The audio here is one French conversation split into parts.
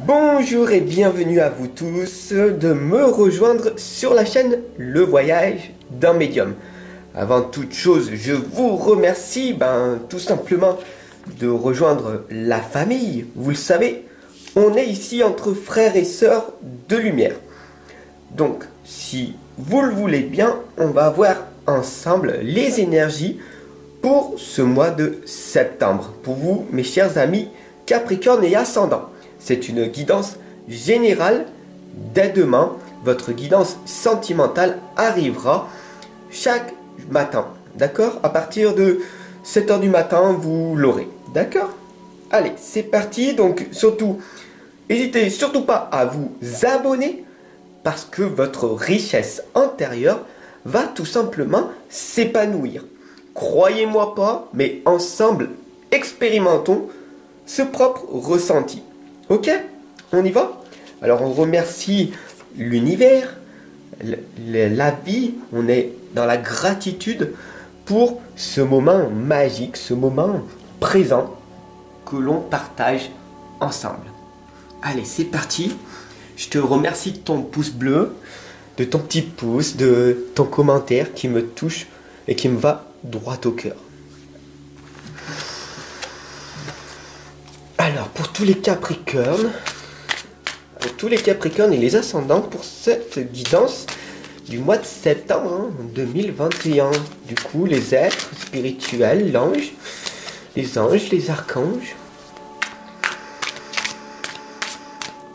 Bonjour et bienvenue à vous tous de me rejoindre sur la chaîne Le Voyage d'un Médium. Avant toute chose, je vous remercie tout simplement de rejoindre la famille. Vous le savez, on est ici entre frères et sœurs de lumière. Donc, si vous le voulez bien, on va voir ensemble les énergies pour ce mois de septembre. Pour vous, mes chers amis Capricorne et Ascendant. C'est une guidance générale. Dès demain, votre guidance sentimentale arrivera chaque matin. D'accord? À partir de 7 h du matin, vous l'aurez. D'accord? Allez, c'est parti. Donc, surtout, n'hésitez surtout pas à vous abonner parce que votre richesse intérieure va tout simplement s'épanouir. Croyez-moi pas, mais ensemble, expérimentons ce propre ressenti. Ok, on y va? Alors on remercie l'univers, la vie, on est dans la gratitude pour ce moment magique, ce moment présent que l'on partage ensemble. Allez, c'est parti. Je te remercie de ton pouce bleu, de ton petit pouce, de ton commentaire qui me touche et qui me va droit au cœur. Alors, pour tous les Capricornes et les Ascendants, pour cette guidance du mois de septembre 2021, du coup, les êtres spirituels, l'ange, les anges, les archanges,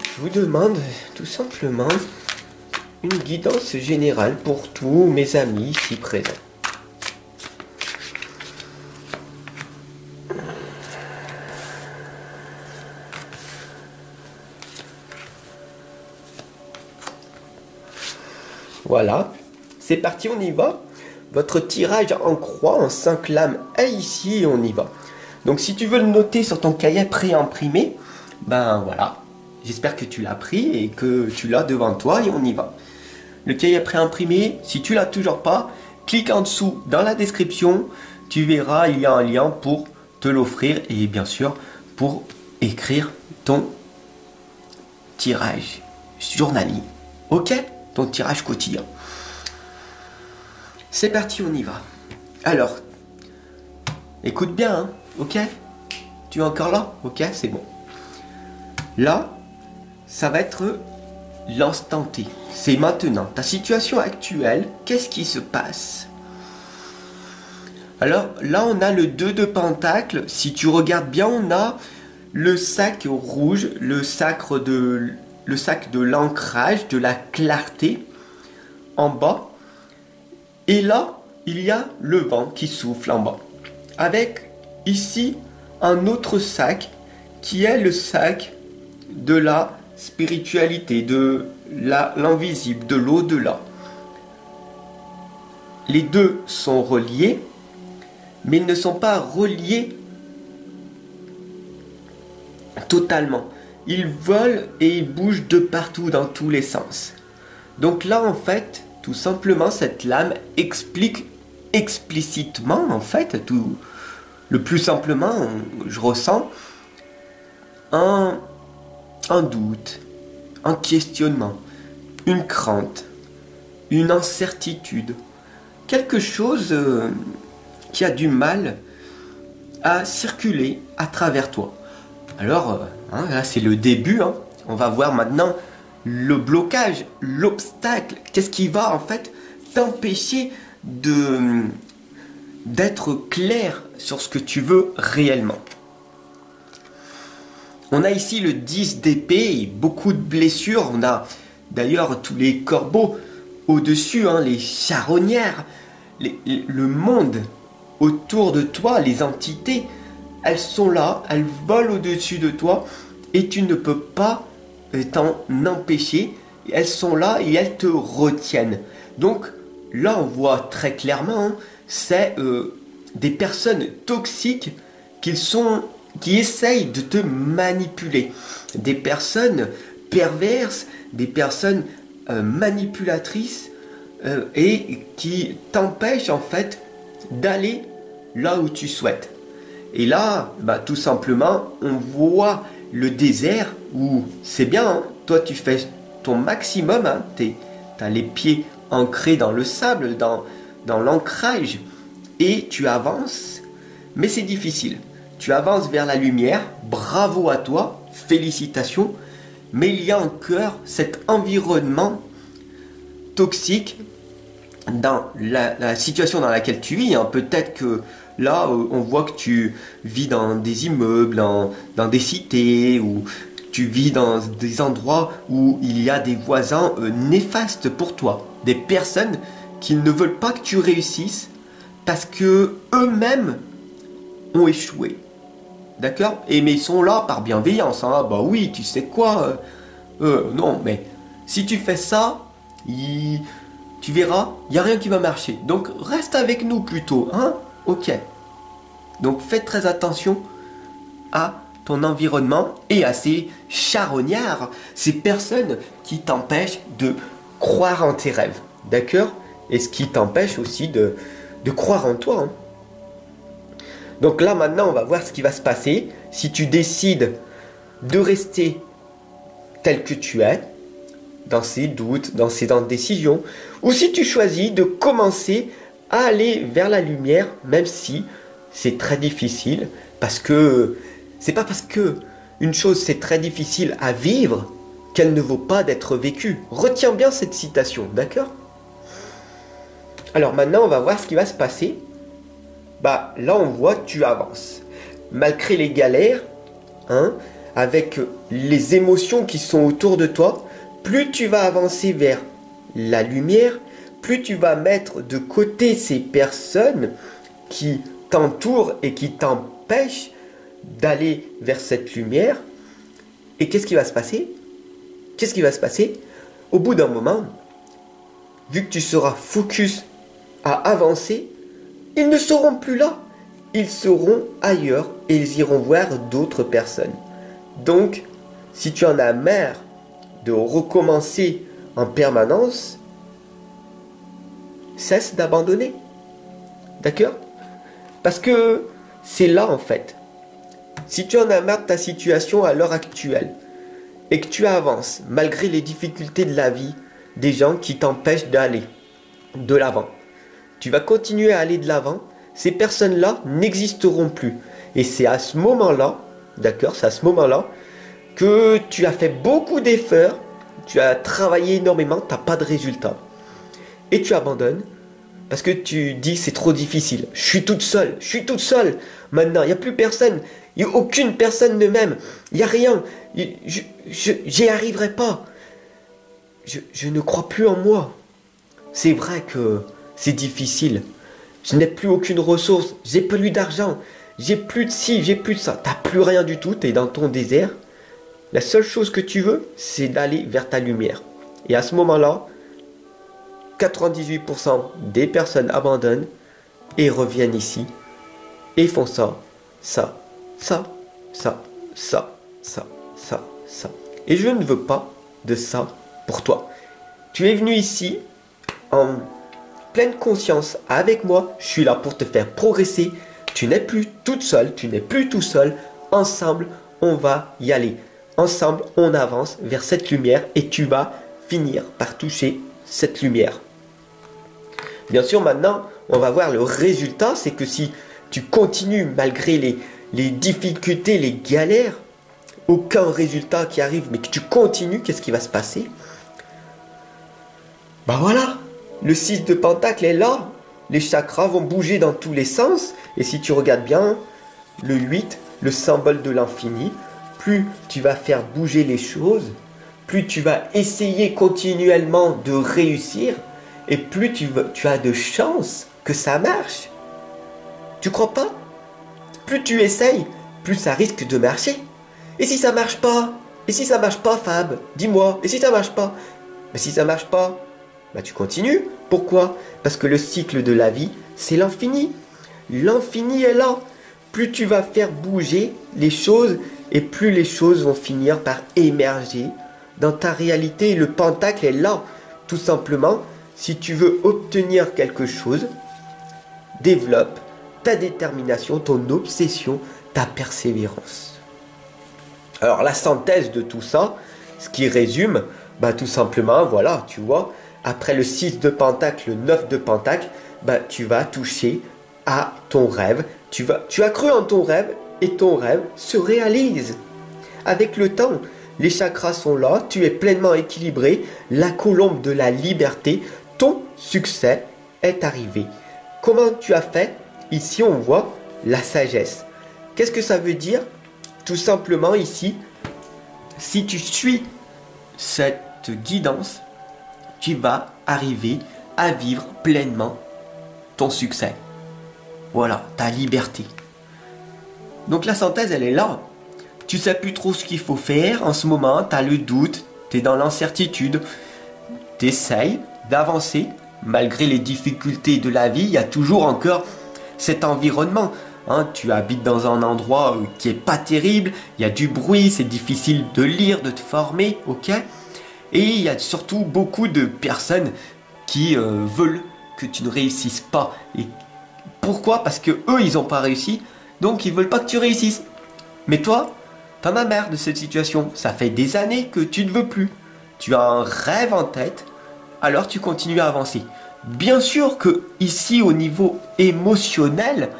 je vous demande tout simplement une guidance générale pour tous mes amis ici présents. Voilà, c'est parti, on y va. Votre tirage en croix, en 5 lames, est ici et on y va. Donc si tu veux le noter sur ton cahier pré-imprimé, voilà. J'espère que tu l'as pris et que tu l'as devant toi et on y va. Le cahier pré-imprimé, si tu l'as toujours pas, clique en dessous dans la description. Tu verras, il y a un lien pour te l'offrir et bien sûr pour écrire ton tirage journalier. Ok? Ton tirage quotidien. C'est parti, on y va. Alors, écoute bien, hein, ok? Tu es encore là? Ok, c'est bon. Là, ça va être l'instant T. C'est maintenant. Ta situation actuelle, qu'est-ce qui se passe? Alors, là, on a le 2 de Pentacle. Si tu regardes bien, on a le sac rouge, le sac de l'ancrage, de la clarté en bas. Et là, il y a le vent qui souffle en bas. Avec ici un autre sac qui est le sac de la spiritualité, de l'invisible, de l'au-delà. Les deux sont reliés, mais ils ne sont pas reliés totalement. Ils volent et ils bougent de partout dans tous les sens. Donc là, en fait, tout simplement, cette lame explique explicitement, en fait, tout le plus simplement, je ressens un doute, un questionnement, une crainte, une incertitude, quelque chose qui a du mal à circuler à travers toi. Alors, là c'est le début, on va voir maintenant le blocage, l'obstacle, qu'est-ce qui va en fait t'empêcher d'être clair sur ce que tu veux réellement. On a ici le 10 d'épée et beaucoup de blessures, on a d'ailleurs tous les corbeaux au-dessus, les charognards, le monde autour de toi, les entités, elles sont là, elles volent au-dessus de toi et tu ne peux pas t'en empêcher. Elles sont là et elles te retiennent. Donc là, on voit très clairement, c'est des personnes toxiques qui essayent de te manipuler. Des personnes perverses, des personnes manipulatrices et qui t'empêchent en fait d'aller là où tu souhaites. Et là, tout simplement, on voit le désert où c'est bien, hein, toi tu fais ton maximum, hein, tu as les pieds ancrés dans le sable, dans l'ancrage, et tu avances, mais c'est difficile. Tu avances vers la lumière, bravo à toi, félicitations, mais il y a encore cet environnement toxique dans la situation dans laquelle tu vis. Hein. Peut-être que là, on voit que tu vis dans des immeubles, dans des cités, ou tu vis dans des endroits où il y a des voisins néfastes pour toi. Des personnes qui ne veulent pas que tu réussisses parce que eux-mêmes ont échoué. D'accord? Et mais ils sont là par bienveillance. Hein. Bah oui, tu sais quoi? Non, mais si tu fais ça, tu verras, il n'y a rien qui va marcher. Donc reste avec nous plutôt. Hein? Ok. Donc fais très attention à ton environnement et à ces charognards, ces personnes qui t'empêchent de croire en tes rêves. D'accord? Et ce qui t'empêche aussi de croire en toi. Hein. Donc là maintenant on va voir ce qui va se passer si tu décides de rester tel que tu es, dans ces doutes, dans ces décisions, ou si tu choisis de commencer à aller vers la lumière, même si c'est très difficile, parce que c'est pas parce que une chose c'est très difficile à vivre qu'elle ne vaut pas d'être vécue. Retiens bien cette citation, d'accord? Alors maintenant on va voir ce qui va se passer. Bah là on voit que tu avances. Malgré les galères, hein, avec les émotions qui sont autour de toi, plus tu vas avancer vers la lumière, plus tu vas mettre de côté ces personnes qui t'entourent et qui t'empêchent d'aller vers cette lumière. Et qu'est-ce qui va se passer? Qu'est-ce qui va se passer? Au bout d'un moment, vu que tu seras focus à avancer, ils ne seront plus là. Ils seront ailleurs et ils iront voir d'autres personnes. Donc, si tu en as marre de recommencer en permanence, cesse d'abandonner. D'accord? Parce que c'est là en fait. Si tu en as marre de ta situation à l'heure actuelle et que tu avances malgré les difficultés de la vie, des gens qui t'empêchent d'aller de l'avant, tu vas continuer à aller de l'avant, ces personnes-là n'existeront plus. Et c'est à ce moment-là, d'accord, c'est à ce moment-là que tu as fait beaucoup d'efforts, tu as travaillé énormément, tu n'as pas de résultat. Et tu abandonnes parce que tu dis c'est trop difficile. Je suis toute seule maintenant, il n'y a plus personne, il n'y a aucune personne de même, il n'y a rien, j'y arriverai pas. Je ne crois plus en moi. C'est vrai que c'est difficile. Je n'ai plus aucune ressource, j'ai plus d'argent, j'ai plus de ci, j'ai plus de ça. T'as plus rien du tout, tu es dans ton désert. La seule chose que tu veux, c'est d'aller vers ta lumière. Et à ce moment-là, 98% des personnes abandonnent et reviennent ici et font ça. Et je ne veux pas de ça pour toi. Tu es venu ici en pleine conscience avec moi. Je suis là pour te faire progresser. Tu n'es plus toute seule, tu n'es plus tout seul. Ensemble, on va y aller. Ensemble, on avance vers cette lumière et tu vas finir par toucher cette lumière. Bien sûr, maintenant, on va voir le résultat. C'est que si tu continues malgré les difficultés, les galères, aucun résultat qui arrive, mais que tu continues, qu'est-ce qui va se passer? Bah voilà, le 6 de pentacle est là. Les chakras vont bouger dans tous les sens. Et si tu regardes bien, le 8, le symbole de l'infini, plus tu vas faire bouger les choses, plus tu vas essayer continuellement de réussir, et plus tu as de chances que ça marche. Tu crois pas? Plus tu essayes, plus ça risque de marcher. Et si ça marche pas? Et si ça marche pas, Fab? Dis-moi. Et si ça marche pas? Mais si ça marche pas, bah tu continues. Pourquoi? Parce que le cycle de la vie, c'est l'infini. L'infini est là. Plus tu vas faire bouger les choses, et plus les choses vont finir par émerger dans ta réalité. Le pentacle est là. Tout simplement, si tu veux obtenir quelque chose, développe ta détermination, ton obsession, ta persévérance. Alors la synthèse de tout ça, ce qui résume, bah tout simplement, voilà, tu vois, après le 6 de pentacle, le 9 de pentacle, bah tu vas toucher à ton rêve. Tu as cru en ton rêve et ton rêve se réalise. Avec le temps, les chakras sont là, tu es pleinement équilibré, la colombe de la liberté, ton succès est arrivé. Comment tu as fait? Ici on voit la sagesse. Qu'est-ce que ça veut dire? Tout simplement ici, si tu suis cette guidance, tu vas arriver à vivre pleinement ton succès. Voilà, ta liberté. Donc la synthèse, elle est là. Tu sais plus trop ce qu'il faut faire en ce moment, tu as le doute, tu es dans l'incertitude. Tu essayes d'avancer malgré les difficultés de la vie, il y a toujours encore cet environnement. Hein, tu habites dans un endroit qui est pas terrible, il y a du bruit, c'est difficile de lire, de te former, ok? Et il y a surtout beaucoup de personnes qui veulent que tu ne réussisses pas. Et pourquoi? Parce que eux, ils n'ont pas réussi, donc ils veulent pas que tu réussisses. Mais toi, t'en as marre de cette situation. Ça fait des années que tu ne veux plus. Tu as un rêve en tête, alors tu continues à avancer. Bien sûr que ici, au niveau émotionnel,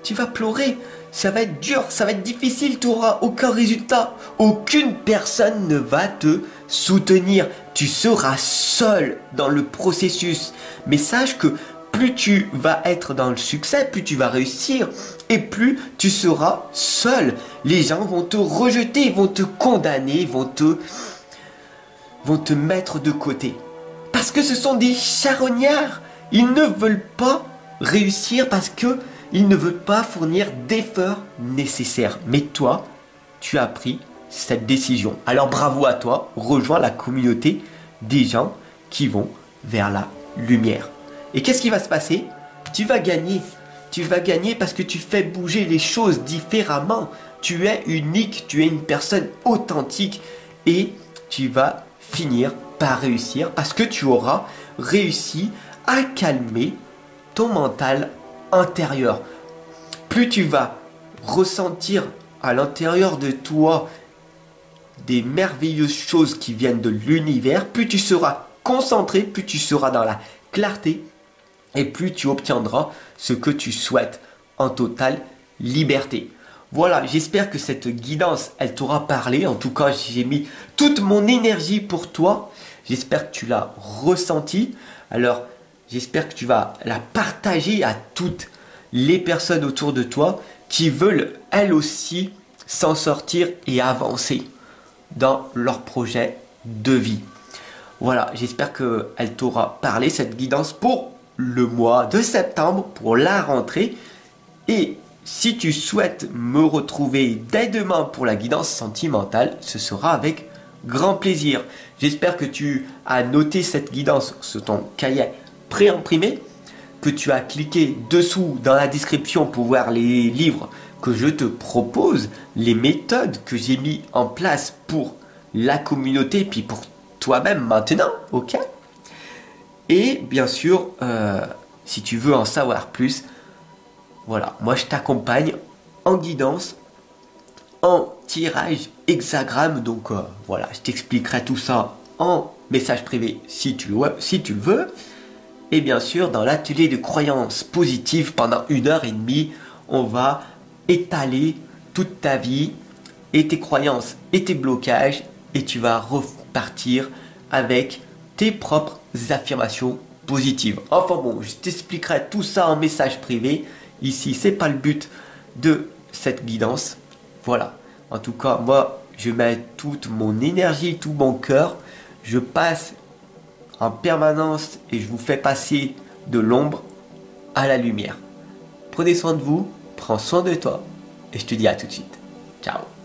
tu vas pleurer, ça va être dur, ça va être difficile, tu n'auras aucun résultat. Aucune personne ne va te soutenir. Tu seras seul dans le processus. Mais sache que plus tu vas être dans le succès, plus tu vas réussir et plus tu seras seul. Les gens vont te rejeter, vont te condamner, vont te mettre de côté. Parce que ce sont des charognards. Ils ne veulent pas réussir parce que ils ne veulent pas fournir d'efforts nécessaires. Mais toi, tu as pris cette décision. Alors bravo à toi, rejoins la communauté des gens qui vont vers la lumière. Et qu'est-ce qui va se passer? Tu vas gagner. Tu vas gagner parce que tu fais bouger les choses différemment. Tu es unique, tu es une personne authentique et tu vas finir par réussir parce que tu auras réussi à calmer ton mental intérieur. Plus tu vas ressentir à l'intérieur de toi des merveilleuses choses qui viennent de l'univers, plus tu seras concentré, plus tu seras dans la clarté et plus tu obtiendras ce que tu souhaites en totale liberté. Voilà, j'espère que cette guidance, elle t'aura parlé. En tout cas, j'ai mis toute mon énergie pour toi. J'espère que tu l'as ressenti. Alors, j'espère que tu vas la partager à toutes les personnes autour de toi qui veulent elles aussi s'en sortir et avancer dans leur projet de vie. Voilà, j'espère qu'elle t'aura parlé, cette guidance pour le mois de septembre, pour la rentrée. Et si tu souhaites me retrouver dès demain pour la guidance sentimentale, ce sera avec grand plaisir. J'espère que tu as noté cette guidance sur ton cahier préimprimé, que tu as cliqué dessous dans la description pour voir les livres que je te propose, les méthodes que j'ai mis en place pour la communauté, puis pour toi-même maintenant, ok? Et bien sûr, si tu veux en savoir plus, voilà, moi je t'accompagne en guidance, en tirage hexagramme. Donc voilà, je t'expliquerai tout ça en message privé si tu le veux. Et bien sûr, dans l'atelier de croyances positives, pendant 1h30, on va étaler toute ta vie et tes croyances et tes blocages. Et tu vas repartir avec tes propres affirmations positives. Enfin bon, je t'expliquerai tout ça en message privé. Ici, c'est pas le but de cette guidance. Voilà. En tout cas, moi, je mets toute mon énergie, tout mon cœur. Je passe en permanence et je vous fais passer de l'ombre à la lumière. Prenez soin de vous, prends soin de toi et je te dis à tout de suite. Ciao.